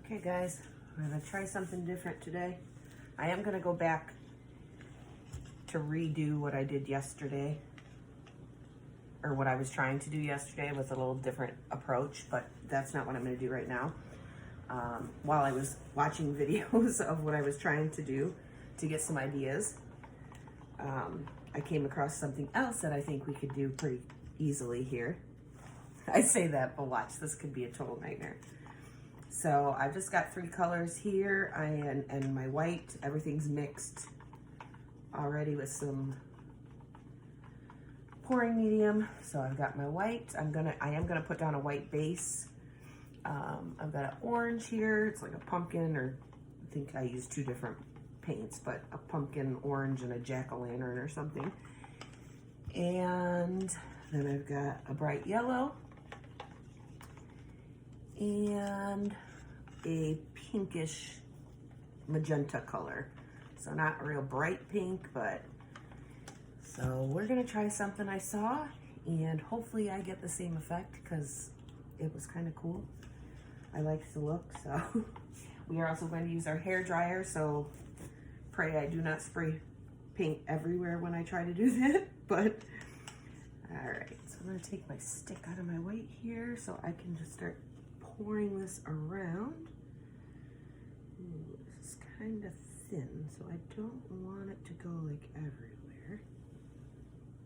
Okay guys, we're gonna try something different today. I am gonna go back to redo what I did yesterday, or what I was trying to do yesterday with a little different approach, but that's not what I'm gonna do right now. While I was watching videos of what I was trying to do to get some ideas, I came across something else that I think we could do pretty easily here. I say that, but watch, this could be a total nightmare. So I've just got 3 colors here, and my white, everything's mixed already with some pouring medium. So I've got my white. I am gonna put down a white base. I've got an orange here. It's like a pumpkin, or I think I used 2 different paints, but a pumpkin orange and a jack-o'-lantern or something. And then I've got a bright yellow and a pinkish magenta color. So not a real bright pink, but so we're gonna try something I saw, and hopefully I get the same effect because it was kind of cool. I liked the look. So we are also going to use our hair dryer, so pray I do not spray paint everywhere when I try to do that. But all right, so I'm gonna take my stick out of my white here so I can just start pouring this around. Ooh, this is kind of thin, so I don't want it to go like everywhere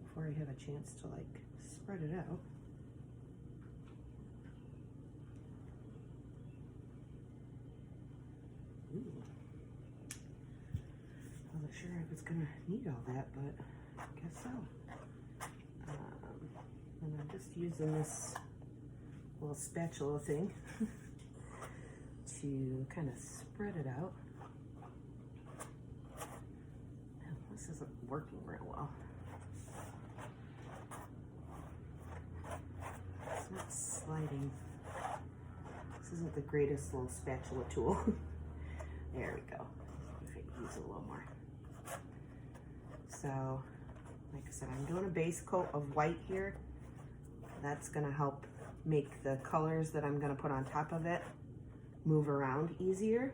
before I have a chance to like spread it out. Ooh. I wasn't sure I was gonna need all that, but I guess so. And I'm just using this little spatula thing to kind of spread it out. Oh, this isn't working real well. It's not sliding. This isn't the greatest little spatula tool. There we go. If I could use it a little more. So, like I said, I'm doing a base coat of white here. That's gonna help make the colors that I'm gonna put on top of it move around easier.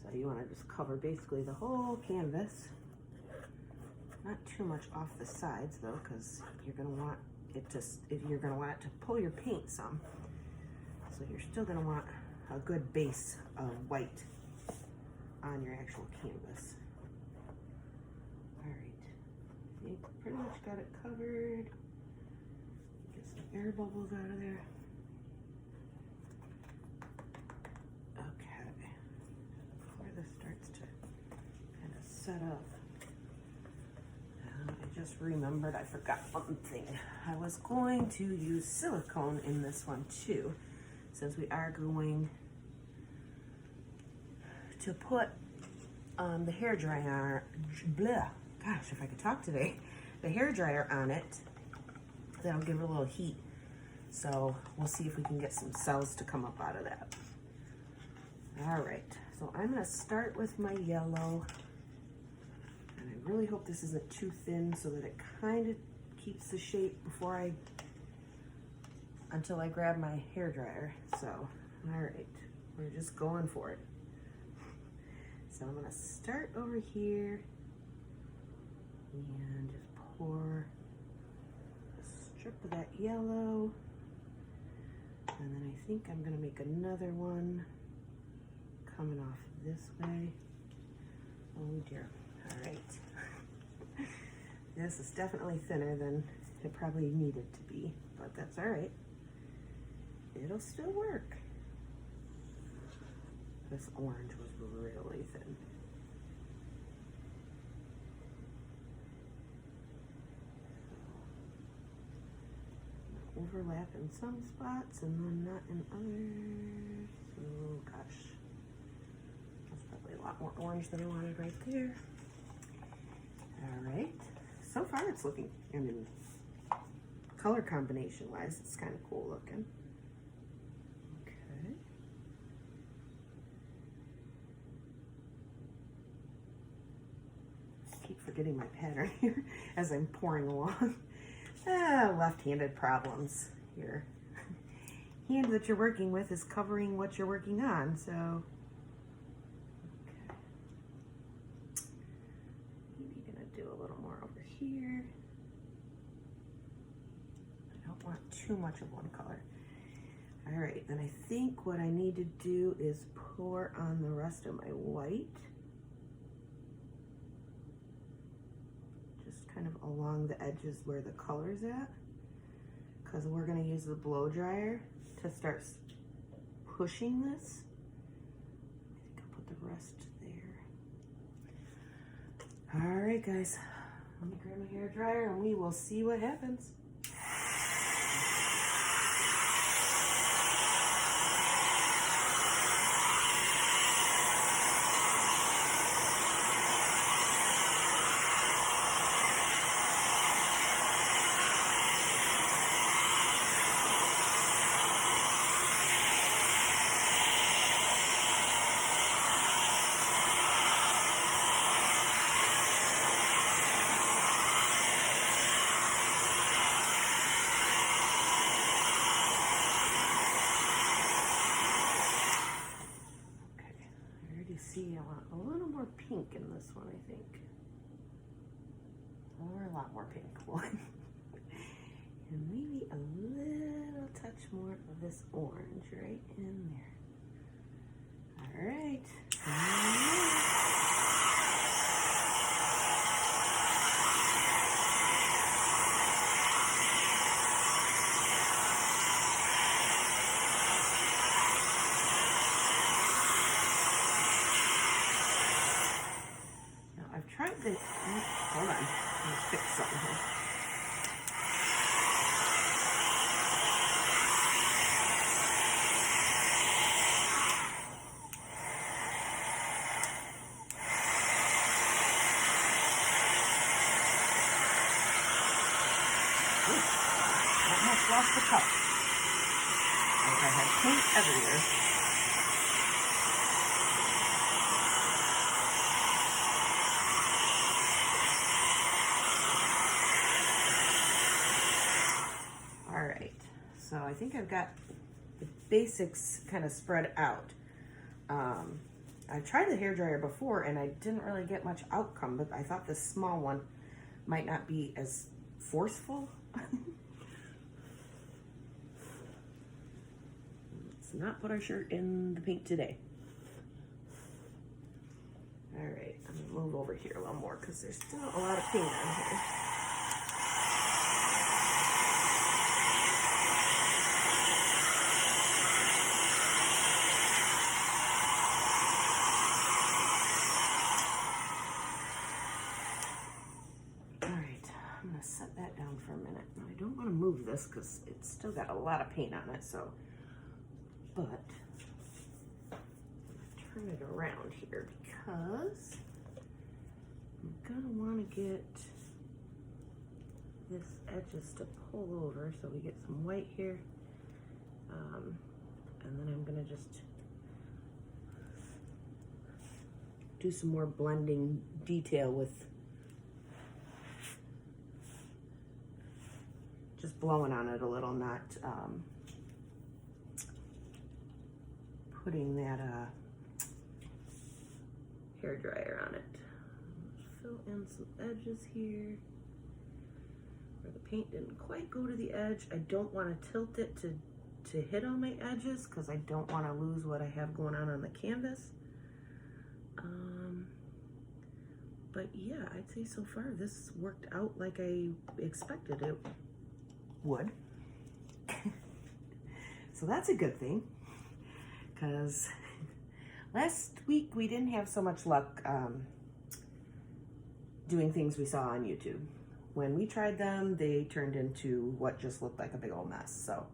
So you wanna just cover basically the whole canvas. Not too much off the sides though, because you're gonna want it to pull your paint some. So you're still gonna want a good base of white on your actual canvas. All right, I think pretty much got it covered. Get some air bubbles out of there. Okay, before this starts to kind of set up, I just remembered I forgot one thing. I was going to use silicone in this one too, since we are going to put the hair dryer, gosh, if I could talk today, the hair dryer on it. That'll give it a little heat. So we'll see if we can get some cells to come up out of that. All right, so I'm gonna start with my yellow. And I really hope this isn't too thin so that it kind of keeps the shape until I grab my hair dryer. So, all right, we're just going for it. So I'm gonna start over here and just pour a strip of that yellow. And then I think I'm gonna make another one coming off this way. Oh dear, all right. This is definitely thinner than it probably needed to be, but that's all right. It'll still work. This orange was really thin. Overlap in some spots and then not in others. Oh gosh, that's probably a lot more orange than I wanted right there. All right, so far it's looking, I mean, color combination wise, it's kind of cool looking. Okay. I keep forgetting my pattern here as I'm pouring along. Left-handed problems here. hand that you're working with is covering what you're working on, so. Okay. Maybe gonna do a little more over here. I don't want too much of one color. All right, then I think what I need to do is pour on the rest of my white. Just kind of along the edges where the color's at. Because we're gonna use the blow dryer to start pushing this. I think I'll put the rest there. All right, guys, let me grab my hair dryer and we will see what happens. See, I want a little more pink in this one, I think. Or a lot more pink one. And maybe a little touch more of this orange right in there. All right. Tried the, hold on, let's fix something here. Almost lost the cup. Like I had paint everywhere. So I think I've got the basics kind of spread out. I tried the hairdryer before and I didn't really get much outcome, but I thought this small one might not be as forceful. Let's not put our shirt in the paint today. All right, I'm gonna move over here a little more because there's still a lot of paint on here. Set that down for a minute. Now, I don't want to move this because it's still got a lot of paint on it, so, but I'm gonna turn it around here because I'm gonna want to get this edges to pull over so we get some white here, and then I'm gonna just do some more blending detail with just blowing on it a little, not putting that hair dryer on it. Fill in some edges here where the paint didn't quite go to the edge. I don't want to tilt it to hit all my edges because I don't want to lose what I have going on the canvas. But yeah, I'd say so far this worked out like I expected it would. So that's a good thing, because last week we didn't have so much luck doing things we saw on YouTube. When we tried them, they turned into what just looked like a big old mess. So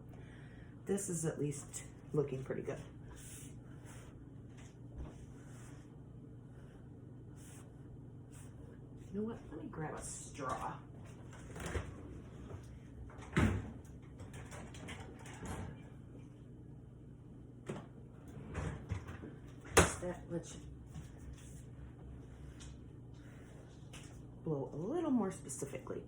this is at least looking pretty good. You know what? Let me grab a straw. That lets you blow a little more specifically.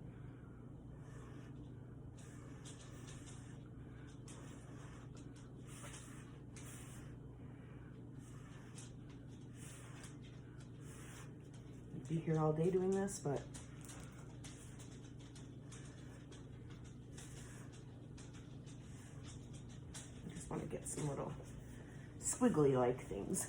be here all day doing this, but I just want to get some little squiggly-like things.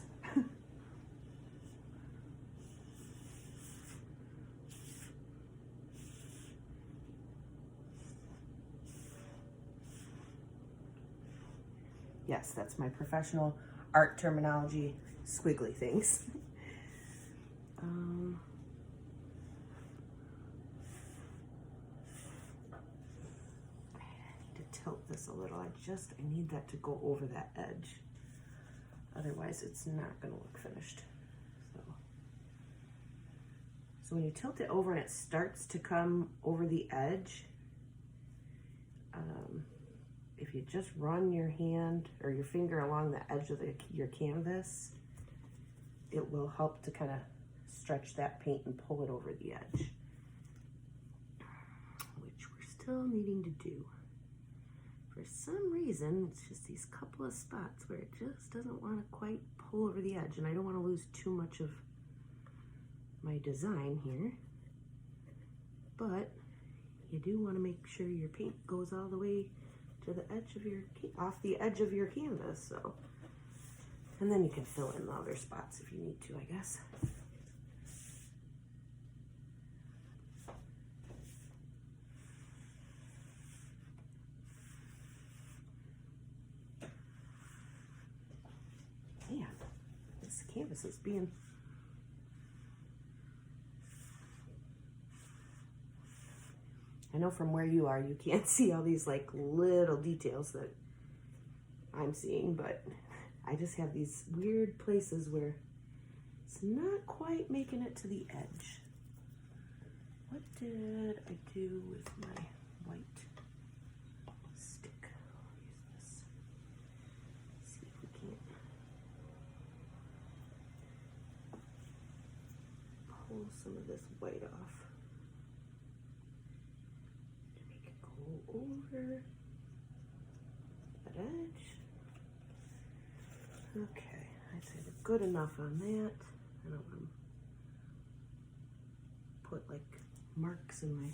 Yes, that's my professional art terminology, squiggly things. I need to tilt this a little. I need that to go over that edge. Otherwise, it's not going to look finished. So when you tilt it over and it starts to come over the edge, if you just run your hand or your finger along the edge of your canvas, it will help to kind of stretch that paint and pull it over the edge, which we're still needing to do. For some reason, it's just these couple of spots where it just doesn't want to quite pull over the edge, and I don't want to lose too much of my design here, but you do want to make sure your paint goes all the way to the edge of off the edge of your canvas. So, and then you can fill in the other spots if you need to, I guess. Man, this canvas is being I know from where you are, you can't see all these like little details that I'm seeing, but I just have these weird places where it's not quite making it to the edge. What did I do with my white stick? I'll use this. See if we can't pull some of this white off. Over that edge. Okay, I'd say they're good enough on that. I don't want to put like marks in my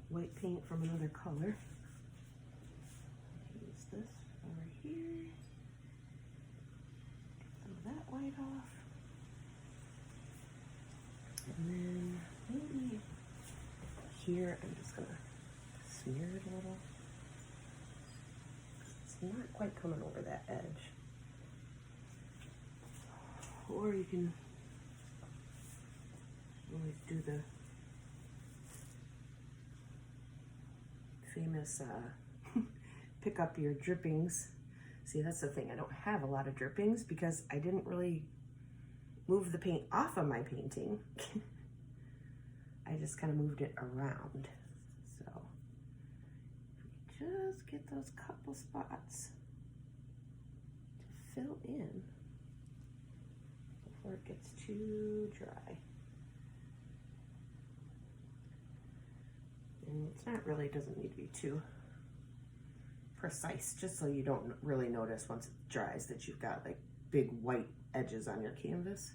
white paint from another color. Use this over here. Get some of that white off. And then maybe here I'm just gonna smear it a little. It's not quite coming over that edge. Or you can always do the famous pick up your drippings. See, that's the thing. I don't have a lot of drippings because I didn't really move the paint off of my painting. I just kind of moved it around. Just get those couple spots to fill in before it gets too dry. And it's not really, doesn't need to be too precise, just so you don't really notice once it dries that you've got like big white edges on your canvas.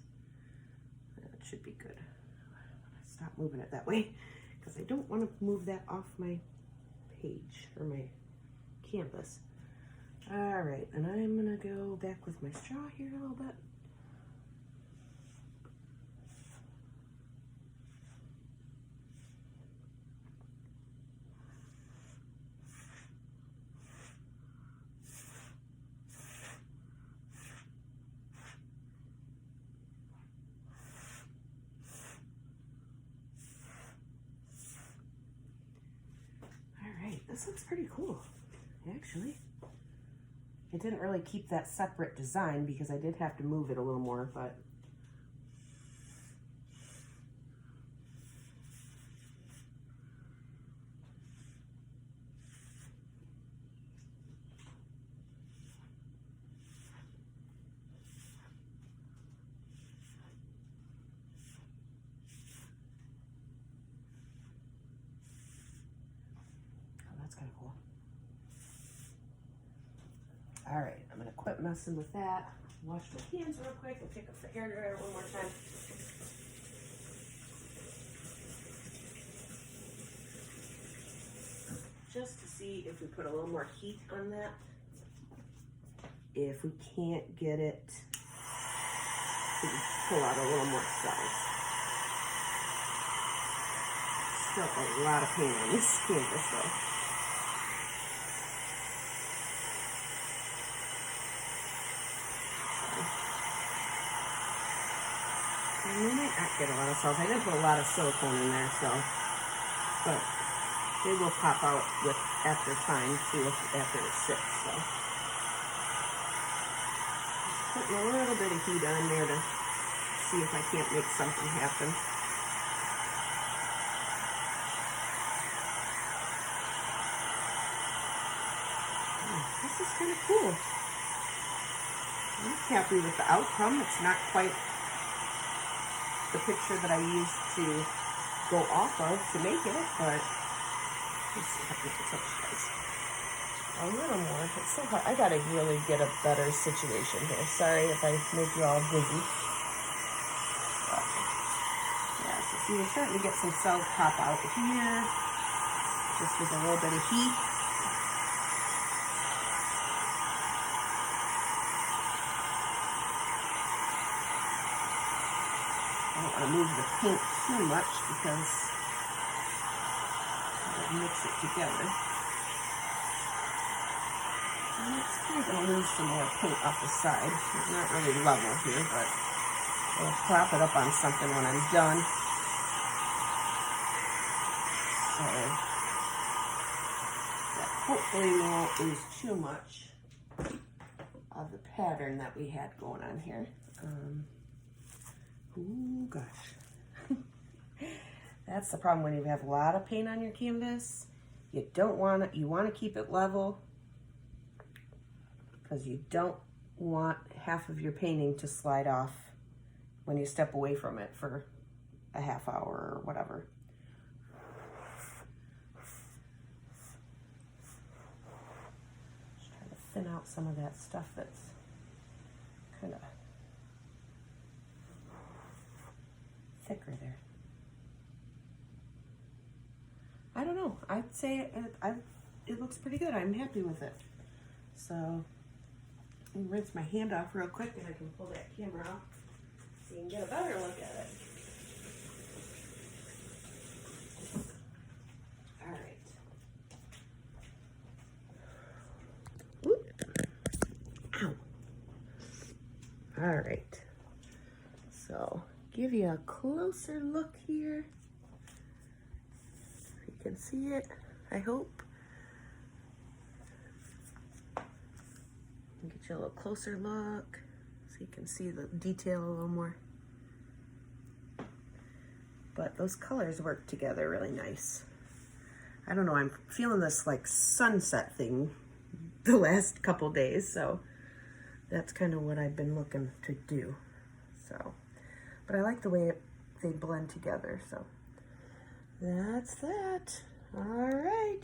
That should be good. Stop moving it that way because I don't want to move that off my page or my canvas. All right, and I'm gonna go back with my straw here a little bit. This looks pretty cool, actually. It didn't really keep that separate design because I did have to move it a little more, but kind of cool. All right, I'm gonna quit messing with that. Wash my hands real quick and pick up the hair dryer one more time. just to see if we put a little more heat on that. If we can't get it, we can pull out a little more cells. Still a lot of paint on this canvas though. And we might not get a lot of cells. I didn't put a lot of silicone in there, so, but they will pop out with after time too, after it sits. So, just putting a little bit of heat on there to see if I can't make something happen. This is kind of cool. I'm happy with the outcome. It's not quite the picture that I used to go off of to make it, but let's see if I can touch you guys a little more. It's so hard. I gotta really get a better situation here. Sorry if I make you all dizzy. But, yeah, so see, we're starting to get some cells pop out here, just with a little bit of heat. I don't want to move the paint too much because it'll mix it together. And it's probably going to lose some more paint off the side. It's not really level here, but I'll prop it up on something when I'm done. So that hopefully we won't lose too much of the pattern that we had going on here. Ooh, gosh. That's the problem when you have a lot of paint on your canvas. You don't want it, you want to keep it level because you don't want half of your painting to slide off when you step away from it for a half hour or whatever. Just try to thin out some of that stuff that's kind of thicker there. I don't know. I'd say it looks pretty good. I'm happy with it. So I'm gonna rinse my hand off real quick and I can pull that camera off so you can get a better look at it. All right. Oop. Ow. All right. So give you a closer look here. You can see it, I hope. Get you a little closer look so you can see the detail a little more. But those colors work together really nice. I don't know, I'm feeling this like sunset thing the last couple days, so that's kind of what I've been looking to do. So, but I like the way they blend together, so that's that. All right.